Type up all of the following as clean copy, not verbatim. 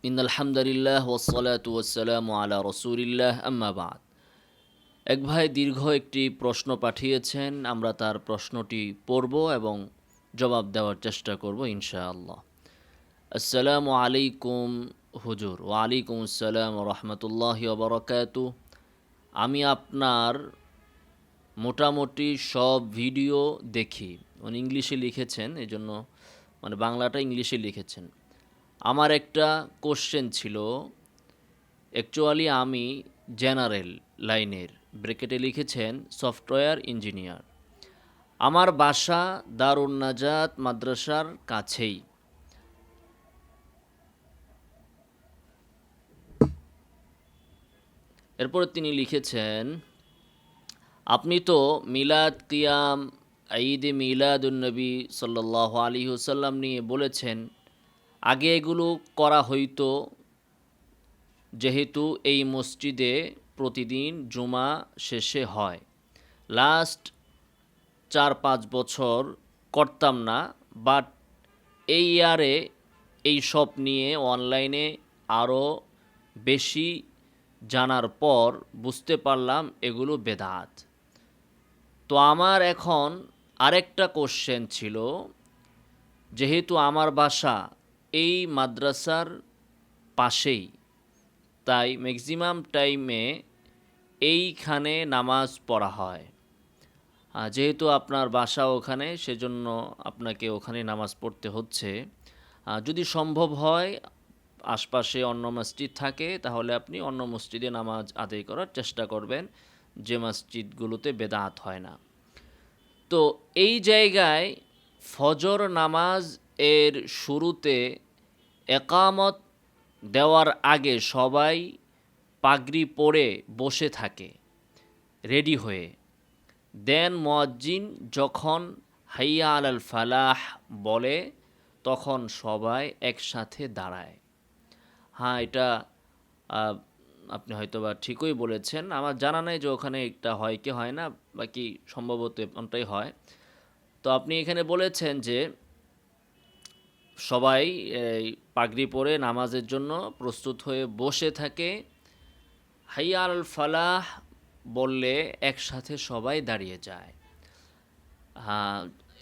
ইন্নাল হামদালিল্লাহ ওয়াসসালাতু ওয়াসসালামু আলা রাসূলিল্লাহ আম্মা বা'দ। এক ভাই দীর্ঘ একটি প্রশ্ন পাঠিয়েছেন। আমরা তার প্রশ্নটি পড়ব এবং জবাব দেওয়ার চেষ্টা করব ইনশাআল্লাহ। আসসালামু আলাইকুম হুজুর। ওয়া আলাইকুম আসসালাম ওয়া রাহমাতুল্লাহি ওয়া বারাকাতুহু। আমি আপনার মোটামুটি সব ভিডিও দেখি। উনি ইংলিশে লিখেছেন, এজন্য বাংলাটা ইংলিশে লিখেছেন। আমার একটা কোশ্চেন ছিল, অ্যাকচুয়ালি আমি জেনারেল লাইনের, ব্র্যাকেটে লিখেছেন সফটওয়্যার ইঞ্জিনিয়ার। আমার বাসা দারুন নাজাত মাদ্রাসার কাছেই। এরপরে তিনি লিখেছেন, আপনি তো মিলাদ কিয়াম ঈদে মিলাদুন্নবী সাল্লাল্লাহু আলাইহি ওয়াসাল্লাম নিয়ে বলেছেন, আগে এগুলো করা হইতো যেহেতু এই মসজিদে প্রতিদিন জুমা শেষে হয়। লাস্ট 4-5 বছর করতাম না, বাট এই ইয়ারে এই সব নিয়ে অনলাইনে আরও বেশি জানার পর বুঝতে পারলাম এগুলো বেদাত। তো আমার এখন আরেকটা কোশ্চেন ছিল, যেহেতু আমার বাসা এই মাদ্রাসার পাশেই, তাই ম্যাক্সিমাম টাইমে এইখানে নামাজ পড়া হয়। যেহেতু আপনার বাসা ওখানে, সেজন্য আপনাকে ওখানে নামাজ পড়তে হচ্ছে। যদি সম্ভব হয় আশপাশে অন্য মসজিদ থাকে, তাহলে আপনি অন্য মসজিদে নামাজ আদায় করার চেষ্টা করবেন, যে মসজিদগুলোতে বেদাত হয় না। তো এই জায়গায় ফজর নামাজ এর শুরুতে একামত দেওয়ার আগে সবাই পাগড়ি পরে বসে থাকে রেডি হয়ে। দেন মুয়াজ্জিন যখন হাইয়া আলাল ফালাহ বলে, তখন সবাই একসাথে দাঁড়ায়। হ্যাঁ, এটা আপনি হয়তোবা ঠিকই বলেছেন। আমার জানা নাই যে ওখানে একটা হয় কি হয় না, বাকি সম্ভবত এমনটাই হয়। তো আপনি এখানে বলেছেন যে সবাই এই পাগড়ি পরে নামাজের জন্য প্রস্তুত হয়ে বসে থাকে। হাইয়া আল ফালাহ বললে একসাথে সবাই দাঁড়িয়ে যায়। হ্যাঁ,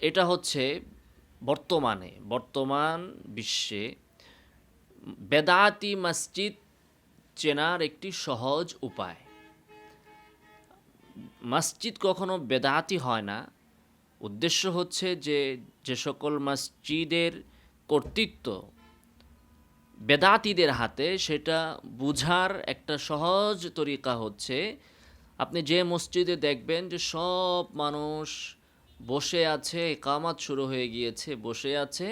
এটা হচ্ছে বর্তমান বিশ্বে বেদাতি মসজিদ চেনার একটি সহজ উপায়। মসজিদ কখনো বেদাতি হয় না। উদ্দেশ্য হচ্ছে যে সকল মসজিদের কর্তৃত্ব বেদাতিদের হাতে, সেটা বুঝার একটা সহজ তরিকা হচ্ছে, আপনি যে মসজিদে দেখবেন যে সব মানুষ বসে আছে, ইকামত শুরু হয়ে গিয়েছে, বসে আছে,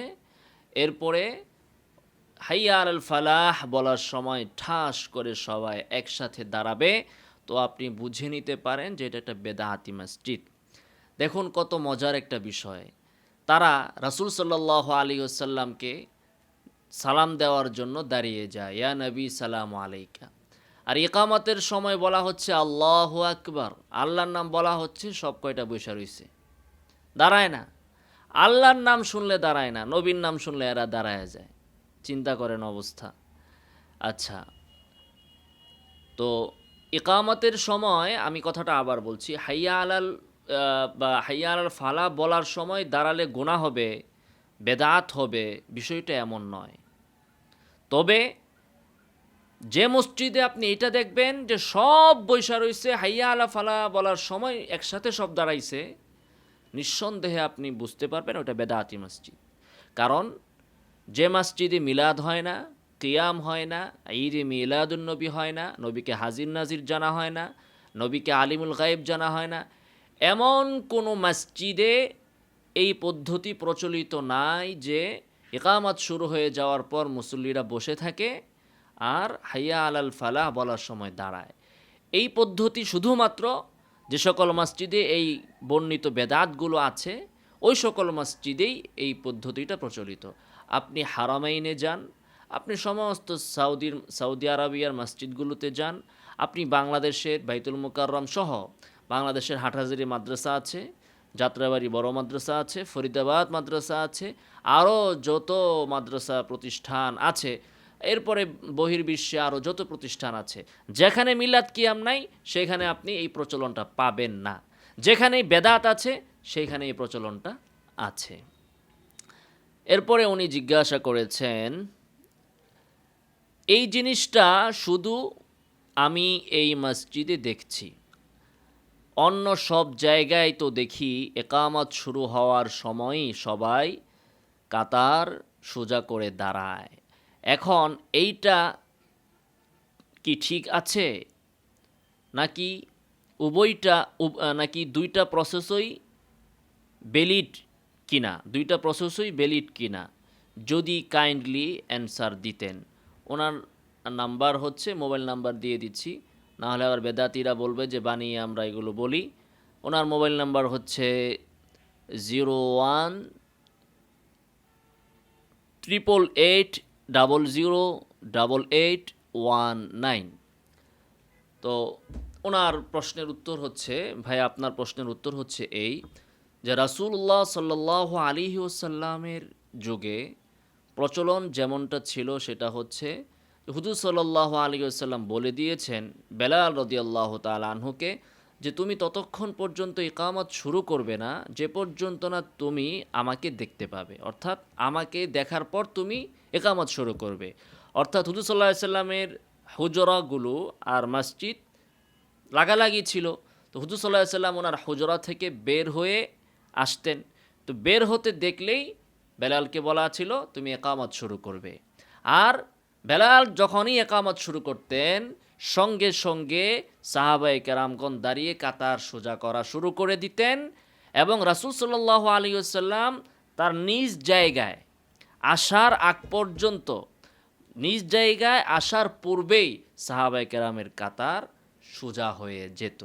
এরপরে হাইয়া আলাল ফালাহ বলার সময় ঠাস করে সবাই একসাথে দাঁড়াবে, তো আপনি বুঝে নিতে পারেন যে এটা একটা বেদাতি মসজিদ। দেখুন কত মজার একটা বিষয়। তারা রাসূল সাল্লাল্লাহু আলাইহি ওয়াসাল্লামকে সালাম দেওয়ার জন্য দাঁড়িয়ে যায়, ইয়া নবী সালামু আলাইকা। আর ইকামতের সময় বলা হচ্ছে আল্লাহু আকবার, আল্লাহর নাম বলা হচ্ছে, সব কয়টা বসে রইছে, দাঁড়ায় না। আল্লাহর নাম শুনলে দাঁড়ায় না, নবীর নাম শুনলে এরা দাঁড়ায় যায়। চিন্তা করেন অবস্থা। আচ্ছা, তো ইকামতের সময় আমি কথাটা আবার বলছি, হাইয়া আলাল বা হাইয়া আলাল ফালাহ বলার সময় দাঁড়ালে গুনাহ হবে, বেদাত হবে, বিষয়টা এমন নয়। তবে যে মসজিদে আপনি এটা দেখবেন যে সব বৈশা রইছে, হাইয়া আলা ফালাহ বলার সময় একসাথে সব দাঁড়াইছে, নিঃসন্দেহে আপনি বুঝতে পারবেন ওটা বেদাতি মসজিদ। কারণ যে মসজিদে মিলাদ হয় না, কিয়াম হয় না, ঈদে মিলাদুন্নবী হয় না, নবীকে হাজির নাজির জানা হয় না, নবীকে আলিমুল গায়েব জানা হয় না, এমন কোনো মসজিদে এই পদ্ধতি প্রচলিত নাই যে ইকামত শুরু হয়ে যাওয়ার পর মুসল্লিরা বসে থাকে আর হাইয়া আলাল ফালাহ বলার সময় দাঁড়ায়। এই পদ্ধতি শুধুমাত্র যে সকল মসজিদে এই বর্ণিত বেদাতগুলো আছে, ওই সকল মসজিদেই এই পদ্ধতিটা প্রচলিত। আপনি হারামাইনে যান, আপনি সমস্ত সৌদি আরবিয়ার মসজিদগুলোতে যান, আপনি বাংলাদেশের বাইতুল মুকাররম সহ বাংলাদেশের হাটহাজারী মাদ্রাসা আছে, যাত্রাবাড়ি বড় মাদ্রাসা আছে, ফরিদাবাদ মাদ্রাসা আছে, আরও যত মাদ্রাসা প্রতিষ্ঠান আছে, এরপরে বহির্বিশ্বে আরও যত প্রতিষ্ঠান আছে, যেখানে মিলাদ কিয়াম নাই সেখানে আপনি এই প্রচলনটা পাবেন না, যেখানে বেদাত আছে সেইখানে এই প্রচলনটা আছে। এরপরে উনি জিজ্ঞাসা করেছেন, এই জিনিসটা শুধু আমি এই মসজিদে দেখছি, অন্য সব জায়গায় তো দেখি একামত শুরু হওয়ার সময়ই সবাই কাতার সোজা করে দাঁড়ায়, এখন এইটা কি ঠিক আছে নাকি উভয়টা নাকি দুইটা প্রসেসই ভ্যালিড কিনা, দুইটা প্রসেসই ভ্যালিড কিনা, যদি কাইন্ডলি অ্যান্সার দিতেন। ওনার নাম্বার হচ্ছে, মোবাইল নাম্বার দিয়ে দিচ্ছি, নাহলে আবার বেদাতিরা বলবে যে বানিয়ে আমরা এগুলো বলি। ওনার মোবাইল নাম্বার হচ্ছে 01-888-00-8819। তো ওনার প্রশ্নের উত্তর হচ্ছে, ভাই আপনার প্রশ্নের উত্তর হচ্ছে এই যে রাসূলুল্লাহ সাল্লাল্লাহু আলাইহি ওয়াসাল্লামের যুগে প্রচলন যেমনটা ছিল সেটা হচ্ছে হুজুর সাল্লাল্লাহু আলাইহি ওয়াসাল্লাম বলে দিয়েছেন বেলাল রাদিয়াল্লাহু তাআলা আনহুকে যে তুমি ততক্ষণ পর্যন্ত ইকামত শুরু করবে না যে পর্যন্ত না তুমি আমাকে দেখতে পাবে, অর্থাৎ আমাকে দেখার পর তুমি ইকামত শুরু করবে। অর্থাৎ হুজুর সাল্লাল্লাহু আলাইহি ওয়াসাল্লামের হুজরাগুলো আর মসজিদ লাগালাগি ছিল। তো হুজুর সাল্লাল্লাহু আলাইহি ওয়াসাল্লাম ওনার হুজরা থেকে বের হয়ে আসতেন, তো বের হতে দেখলেই বেলালকে বলা ছিল তুমি একামত শুরু করবে। আর বেলাল যখনই একামত শুরু করতেন সঙ্গে সঙ্গে সাহাবায়ে কেরামগণ দাঁড়িয়ে কাতার সোজা করা শুরু করে দিতেন, এবং রাসূল সাল্লাল্লাহু আলাইহি ওয়াসাল্লাম তার নিজ জায়গায় আসার আগ পর্যন্ত, নিজ জায়গায় আসার পূর্বেই সাহাবায়ে কেরামের কাতার সোজা হয়ে যেত।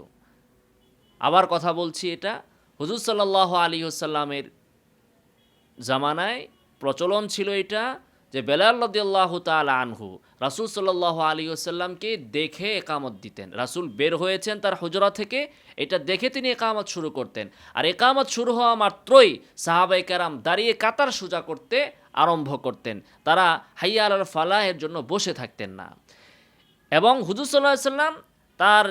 আবার কথা বলছি, এটা হুজুর সাল্লাল্লাহু আলাইহি ওয়াসাল্লামের জামানায় প্রচলন ছিল এটা যে বেলাল রাদিয়াল্লাহু তাআলা আনহু রাসূল সাল্লাল্লাহু আলাইহি ওয়াসাল্লামকে দেখে একামত দিতেন। রাসূল বের হয়েছেন তার হুজরা থেকে, এটা দেখে তিনি একামত শুরু করতেন, আর একামত শুরু হওয়া মাত্রই সাহাবায়ে কেরাম দাঁড়িয়ে কাতার সোজা করতে আরম্ভ করতেন, তারা হাইয়া আলাল ফালাহের জন্য বসে থাকতেন না। এবং হুজুর সাল্লাল্লাহু আলাইহি ওয়াসাল্লাম তার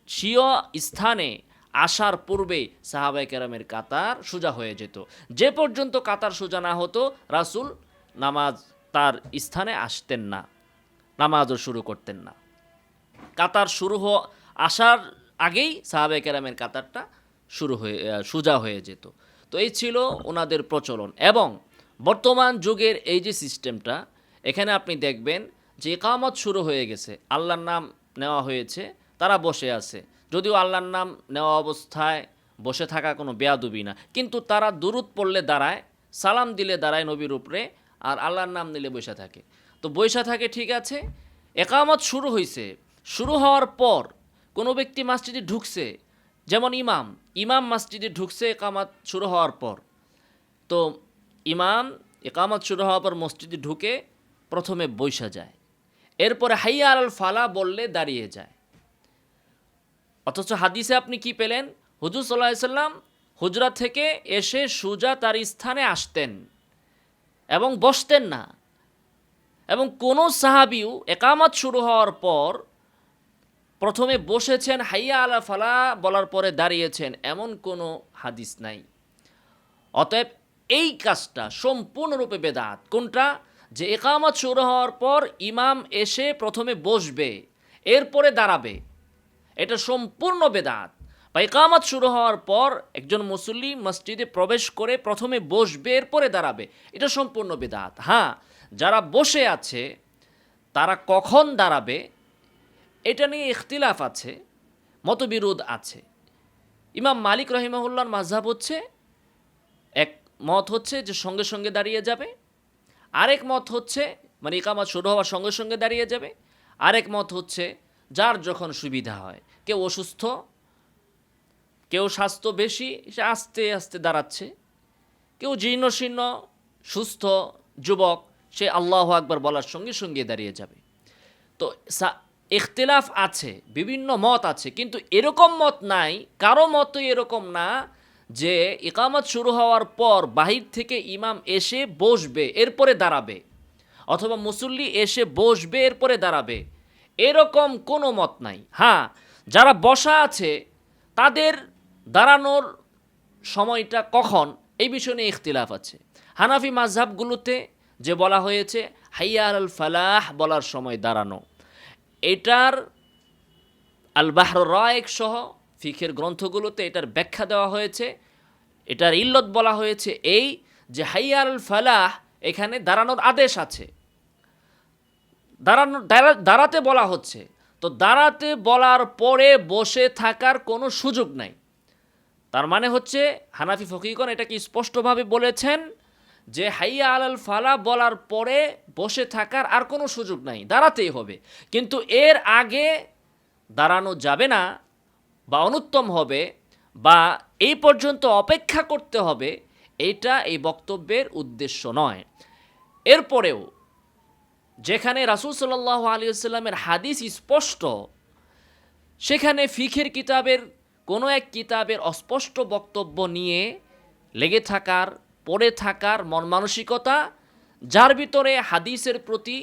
স্বীয় স্থানে আসার পূর্বেই সাহাবায়ে কেরামের কাতার সোজা হয়ে যেত, যে পর্যন্ত কাতার সোজা না হতো রাসূল নামাজ তার স্থানে আসতেন না, নামাজও শুরু করতেন না। কাতার আসার আগেই সাহাবায়ে কেরামের কাতারটা সোজা হয়ে যেত। তো এই ছিল ওনাদের প্রচলন। এবং বর্তমান যুগের এই যে সিস্টেমটা, এখানে আপনি দেখবেন যে ইকামত শুরু হয়ে গেছে, আল্লাহর নাম নেওয়া হয়েছে, তারা বসে আছে, যদিও আল্লাহর নাম নেওয়া অবস্থায় বসে থাকা কোনো বেয়াদবি না, কিন্তু তারা দুরূদ পড়লে দাঁড়ায়, সালাম দিলে দাঁড়ায় নবীর উপরে, আর আল্লাহর নাম নিলে বসে থাকে। তো বসে থাকে ঠিক আছে, একামত শুরু হয়েছে, শুরু হওয়ার পর কোনো ব্যক্তি মসজিদে ঢুকছে, যেমন ইমাম মসজিদে ঢুকছে একামত শুরু হওয়ার পর, তো ইমাম একামত শুরু হওয়ার পর মসজিদে ঢুকে প্রথমে বসা যায়, এরপরে হাইয়া আলাল ফালা বললে দাঁড়িয়ে যায়। অথচ হাদিসে আপনি কি পেলেন? হুজুর সাল্লাল্লাহু আলাইহি ওয়াসাল্লাম হুজরা থেকে এসে সোজা তার স্থানে আসতেন এবং বসতেন না, এবং কোনো সাহাবিও একামত শুরু হওয়ার পর প্রথমে বসেছেন, হাইয়া আলা ফালা বলার পরে দাঁড়িয়েছেন, এমন কোনো হাদিস নাই। অতএব এই কাজটা সম্পূর্ণরূপে বেদাত। কোনটা? যে একামত শুরু হওয়ার পর ইমাম এসে প্রথমে বসবে, এরপরে দাঁড়াবে, এটা সম্পূর্ণ বেদাত। বা ইকামত শুরু হওয়ার পর একজন মুসল্লি মসজিদে প্রবেশ করে প্রথমে বসবে, এরপরে দাঁড়াবে, এটা সম্পূর্ণ বেদাত। হ্যাঁ, যারা বসে আছে তারা কখন দাঁড়াবে এটা নিয়ে ইখতিলাফ আছে, মতবিরোধ আছে। ইমাম মালিক রাহিমাহুল্লাহর মাযহাব হচ্ছে, এক মত হচ্ছে যে সঙ্গে সঙ্গে দাঁড়িয়ে যাবে, আরেক মত হচ্ছে মানে ইকামত শুরু হওয়ার সঙ্গে সঙ্গে দাঁড়িয়ে যাবে, আরেক মত হচ্ছে যার যখন সুবিধা হয়, কেউ অসুস্থ, কেউ স্বাস্থ্য বেশি, সে আস্তে আস্তে দাঁড়াচ্ছে, কেউ জীর্ণশীর্ণ সুস্থ যুবক, সে আল্লাহু আকবার বলার সঙ্গে সঙ্গে দাঁড়িয়ে যাবে। তো ইখতিলাফ আছে, বিভিন্ন মত আছে, কিন্তু এরকম মত নাই, কারো মতই এরকম না যে ইকামত শুরু হওয়ার পর বাহির থেকে ইমাম এসে বসবে, এরপরে দাঁড়াবে। অথবা মুসল্লি এসে বসবে এরপরে দাঁড়াবে, এরকম কোনো মত নাই। হ্যাঁ, যারা বসা আছে তাদের দাঁড়ানোর সময়টা কখন, এই বিষয় নিয়ে ইখতিলাফ আছে। হানাফি মাযহাবগুলোতে যে বলা হয়েছে হাইয়া আল ফালাহ বলার সময় দাঁড়ানো, এটার আল বাহর রায়েক সহ ফিখের গ্রন্থগুলোতে এটার ব্যাখ্যা দেওয়া হয়েছে। এটার ইল্লত বলা হয়েছে এই যে হাইয়া আল ফালাহ এখানে দাঁড়ানোর আদেশ আছে, দাঁড়াতে বলা হচ্ছে, তো দাঁড়াতে বলার পরে বসে থাকার কোনো সুযোগ নাই। তার মানে হচ্ছে হানাফি ফকিহগণ এটাকে স্পষ্টভাবে বলেছেন যে হাইয়া আলাল ফালাহ বলার পরে বসে থাকার আর কোনো সুযোগ নাই, দাঁড়াতেই হবে। কিন্তু এর আগে দাঁড়ানো যাবে না বা অনুত্তম হবে বা এই পর্যন্ত অপেক্ষা করতে হবে, এইটা এই বক্তব্যের উদ্দেশ্য নয়। এরপরেও যেখানে রাসূল সাল্লাল্লাহু আলাইহি ওয়াসাল্লামের হাদিস স্পষ্ট, সেখানে ফিখের কিতাবের কোনো এক কিতাবের অস্পষ্ট বক্তব্য নিয়ে লেগে থাকার, পড়ে থাকার মন মানসিকতা, যার ভিতরে হাদিসের প্রতি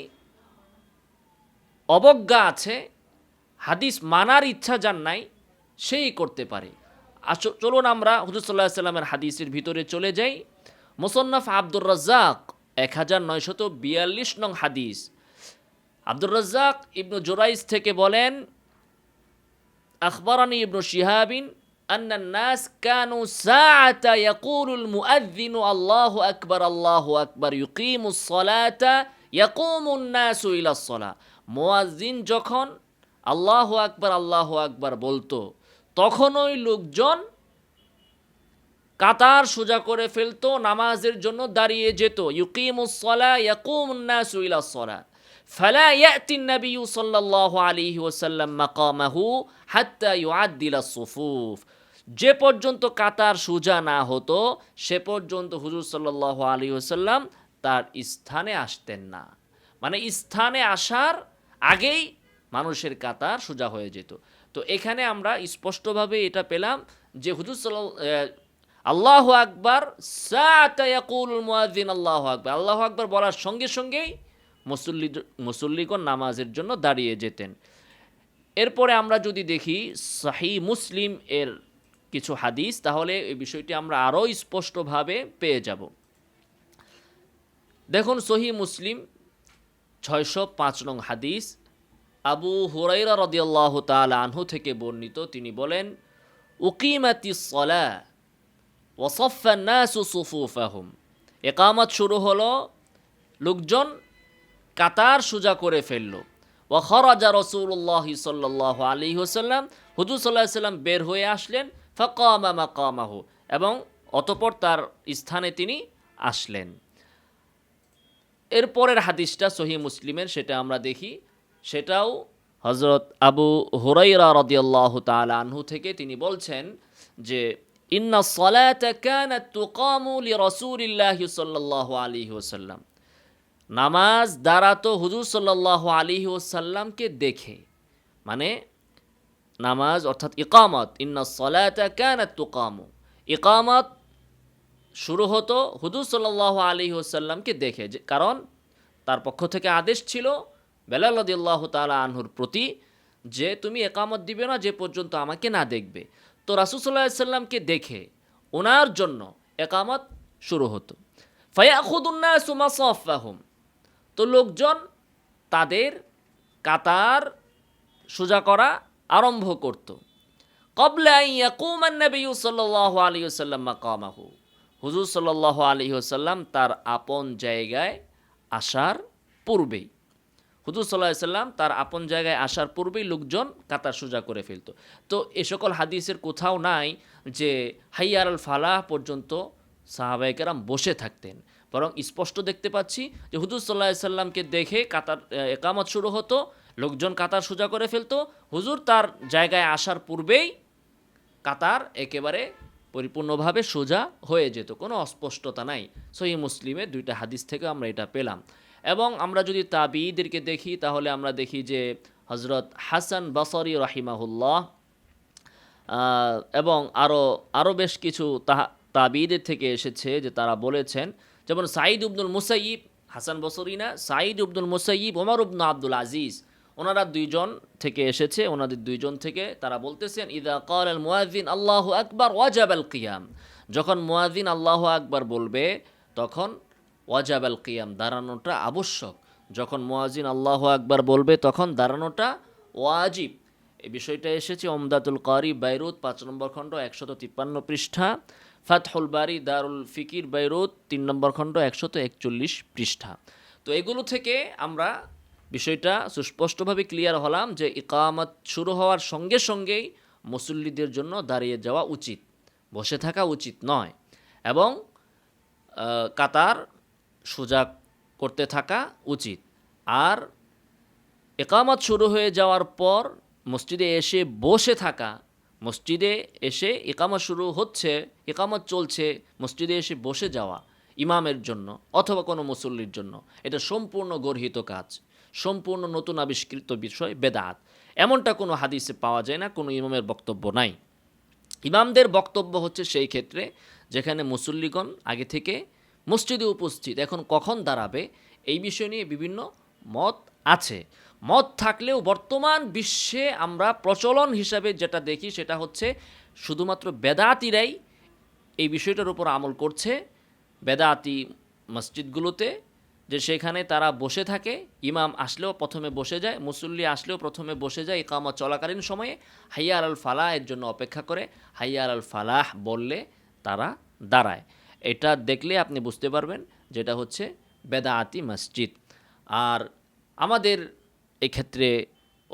অবজ্ঞা আছে, হাদিস মানার ইচ্ছা যার নাই, সেই করতে পারে। চলুন আমরা হুজুর সাল্লাল্লাহু আলাইহি ওয়াসাল্লামের হাদিসের ভিতরে চলে যাই। মুসান্নাফ আব্দুর রাজ্জাক 1942 নং হাদিস। আব্দুর রাজ্জাক ইবনু জুরাইজ থেকে বলেন, আখবরানি ইবনু শিহাবিন আন্নান নাস কানু সাআতা ইয়াকুলুল মুআযযিনু আল্লাহু আকবার ইউকিমুস সালাতা ইয়াকুমুন নাসু ইলাস সালাহ। মুয়াজ্জিন যখন আল্লাহু আকবার বলতো, তখন ওই লোকজন কাতার সোজা করে ফেলতো, নামাজের জন্য দাঁড়িয়ে যেত। ইউকিমুস সালাহ ইয়াকুমুন নাসু ইলাস সালাহ ফালা ইয়াতিন নবিয়্যু সাল্লাল্লাহু আলাইহি ওয়াসাল্লাম মাকামাহু হাত্তা ইউআদ্দিলাস সুফুফ। যে পর্যন্ত কাতার সোজা না হতো সে পর্যন্ত হুজুর সাল্লাল্লাহু আলাইহি ওয়াসাল্লাম তার স্থানে আসতেন না। মানে স্থানে আসার আগেই মানুষের কাতার সোজা হয়ে যেত। তো এখানে আমরা স্পষ্টভাবে এটা পেলাম যে হুজুর আল্লাহু আকবার সাআতা ইয়াকুলুল মুয়াজ্জিন আল্লাহু আকবার, আল্লাহু আকবার বলার সঙ্গে সঙ্গেই মুসল্লিগণ নামাজের জন্য দাঁড়িয়ে যেতেন। এরপরে আমরা যদি দেখি সহিহ মুসলিম এর কিছু হাদিস, তাহলে এই বিষয়টি আমরা আরও স্পষ্টভাবে পেয়ে যাব। দেখুন সহিহ মুসলিম 605 নং হাদিস, আবু হুরায়রা রাদিয়াল্লাহু তাআলা আনহু থেকে বর্ণিত। তিনি বলেন, উকিমাতিস সালাহ ওয়া সাফফান নাসু সুফুফাহুম। ইকামত শুরু হলো, লোকজন কাতার সোজা করে ফেলল। ওয়া খারাজা রাসূলুল্লাহি সাল্লাল্লাহু আলাইহি ওয়াসাল্লাম, হুজুর সাল্লাল্লাহু আলাইহি ওয়াসাল্লাম বের হয়ে আসলেন। ফাকামা মাকামাহু, এবং অতঃপর তার স্থানে তিনি আসলেন। এরপরের হাদিসটা সহিহ মুসলিমের, সেটা আমরা দেখি। সেটাও হযরত আবু হুরায়রা রাদিয়াল্লাহু তাআলা আনহু থেকে। তিনি বলছেন যে ইন্না সালাতা কানাত তুকামু লিরাসূলিল্লাহি সাল্লাল্লাহু আলাইহি ওয়াসাল্লাম, নামাজ দাঁড়াতো হুজুর সাল্লাল্লাহু আলাইহি ওয়াসাল্লামকে দেখে। মানে নামাজ অর্থাৎ ইকামত, ইন্না সালাতা কানাত তুকামু, ইকামত শুরু হতো হুজুর সাল্লাল্লাহু আলাইহি ওয়াসাল্লামকে দেখে। কারণ তার পক্ষ থেকে আদেশ ছিল বেলাল রাদিয়াল্লাহু তাআলা আনহুর প্রতি যে তুমি ইকামত দিবে না যে পর্যন্ত আমাকে না দেখবে। তো রাসূল সাল্লাল্লাহু আলাইহি ওয়াসাল্লামকে দেখে ওনার জন্য ইকামত শুরু হতো। ফায়াখুদুন নাসু মাসাফাহুম, তো লোকজন তাদের কাতার সোজা করা আরম্ভ করত। ক্বাবলা আন ইয়াকুমান নবিয়্যু সাল্লাল্লাহু আলাইহি ওয়াসাল্লাম মাকামাহু, হুজুর সাল্লাল্লাহু আলাইহি ওয়াসাল্লাম তার আপন জায়গায় আসার পূর্বেই, হুজুর সাল্লাল্লাহু আলাইহি ওয়াসাল্লাম তার আপন জায়গায় আসার পূর্বেই লোকজন কাতার সোজা করে ফেলত। তো এ সকল হাদিসের কোথাও নাই যে হাইয়া আলাল ফালাহ পর্যন্ত সাহাবায়ে কেরাম বসে থাকতেন, বরং স্পষ্ট দেখতে পাচ্ছি যে হুজুর সাল্লাল্লাহু আলাইহি ওয়াসাল্লামকে দেখে কাতার ইকামত শুরু হতো, লোকজন কাতার সোজা করে ফেলতো, হুজুর তার জায়গায় আসার পূর্বেই কাতার একেবারে পরিপূর্ণভাবে সোজা হয়ে যেত, কোনো অস্পষ্টতা নাই। সহিহ মুসলিমের 2টা হাদিস থেকে আমরা এটা পেলাম। এবং আমরা যদি তাবিঈদেরকে দেখি তাহলে আমরা দেখি যে হযরত হাসান বসরি রাহিমাহুল্লাহ এবং আরও বেশ কিছু তাবিঈদের থেকে এসেছে যে তারা বলেছেন, যেমন সাঈদ ইবনুল মুসাইয়িব হাসান বসরি না, সাঈদ ইবনুল মুসাইয়িব, ওমর ইবনে আব্দুল আজিজ, ওনারা দুইজন থেকে এসেছে। ওনাদের দুইজন থেকে তারা বলতেছেন, ইদা ক্বাল আল মুয়াজ্জিন আল্লাহু আকবার ওয়াজাব আল কিয়াম, যখন মুয়াজ্জিন আল্লাহু আকবার বলবে তখন ওয়াজাব আল কিয়াম, দাঁড়ানোটা আবশ্যক। যখন মুয়াজ্জিন আল্লাহু আকবার বলবে তখন দাঁড়ানোটা ওয়াজিব। এই বিষয়টা এসেছে ওমদাতুল কারি বাইরুত 5 নম্বর খণ্ড 153 পৃষ্ঠা, ফাতহুল বারি দারুল ফিকির বাইরুত 3 নম্বর খণ্ড 141 পৃষ্ঠা। তো এগুলো থেকে আমরা বিষয়টা সুস্পষ্টভাবে ক্লিয়ার হলাম যে ইকামত শুরু হওয়ার সঙ্গে সঙ্গেই মুসল্লিদের জন্য দাঁড়িয়ে যাওয়া উচিত, বসে থাকা উচিত নয়, এবং কাতার সোজা করতে থাকা উচিত। আর ইকামত শুরু হয়ে যাওয়ার পর মসজিদে এসে বসে থাকা, মসজিদে এসে ইকামত শুরু হচ্ছে, ইকামত চলছে, মসজিদে এসে বসে যাওয়া ইমামের জন্য অথবা কোনো মুসল্লির জন্য, এটা সম্পূর্ণ গর্হিত কাজ, সম্পূর্ণ নতুন আবিষ্কৃত বিষয়, বেদাত। এমনটা কোনো হাদিসে পাওয়া যায় না, কোনো ইমামের বক্তব্য নাই। ইমামদের বক্তব্য হচ্ছে সেই ক্ষেত্রে যেখানে মুসল্লিগণ আগে থেকে মসজিদে উপস্থিত, এখন কখন দাঁড়াবে এই বিষয় নিয়ে বিভিন্ন মত আছে। মত থাকলেও বর্তমান বিশ্বে আমরা প্রচলন হিসাবে যেটা দেখি সেটা হচ্ছে শুধুমাত্র বেদাতিরাই এই বিষয়টার উপর আমল করছে। বেদাতি মসজিদগুলোতে যে সেখানে তারা বসে থাকে, ইমাম আসলেও প্রথমে বসে যায়, মুসল্লি আসলেও প্রথমে বসে যায়, ইকামত চলাকালীন সময়ে হাইয়া আল ফালাহ এর জন্য অপেক্ষা করে, হাইয়া আল ফালাহ বললে তারা দাঁড়ায়। এটা দেখলে আপনি বুঝতে পারবেন যেটা হচ্ছে বেদাতি মসজিদ। আর আমাদের এক্ষেত্রে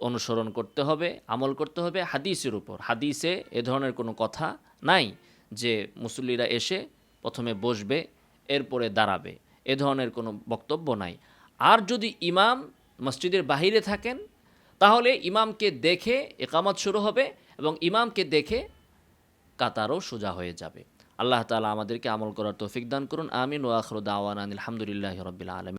অনুসরণ করতে হবে, আমল করতে হবে হাদিসের উপর। হাদিসে এ ধরনের কোনো কথা নাই যে মুসল্লিরা এসে প্রথমে বসবে এরপরে দাঁড়াবে, এ ধরনের কোনো বক্তব্য নাই। আর যদি ইমাম মসজিদের বাহিরে থাকেন তাহলে ইমামকে দেখে ইকামত শুরু হবে এবং ইমামকে দেখে কাতারও সোজা হয়ে যাবে। আল্লাহ তাআলা আমাদেরকে আমল করার তৌফিক দান করুন। আমিন ওয়া আখিরু দাওয়ানা আলহামদুলিল্লাহি রাব্বিল আলামিন।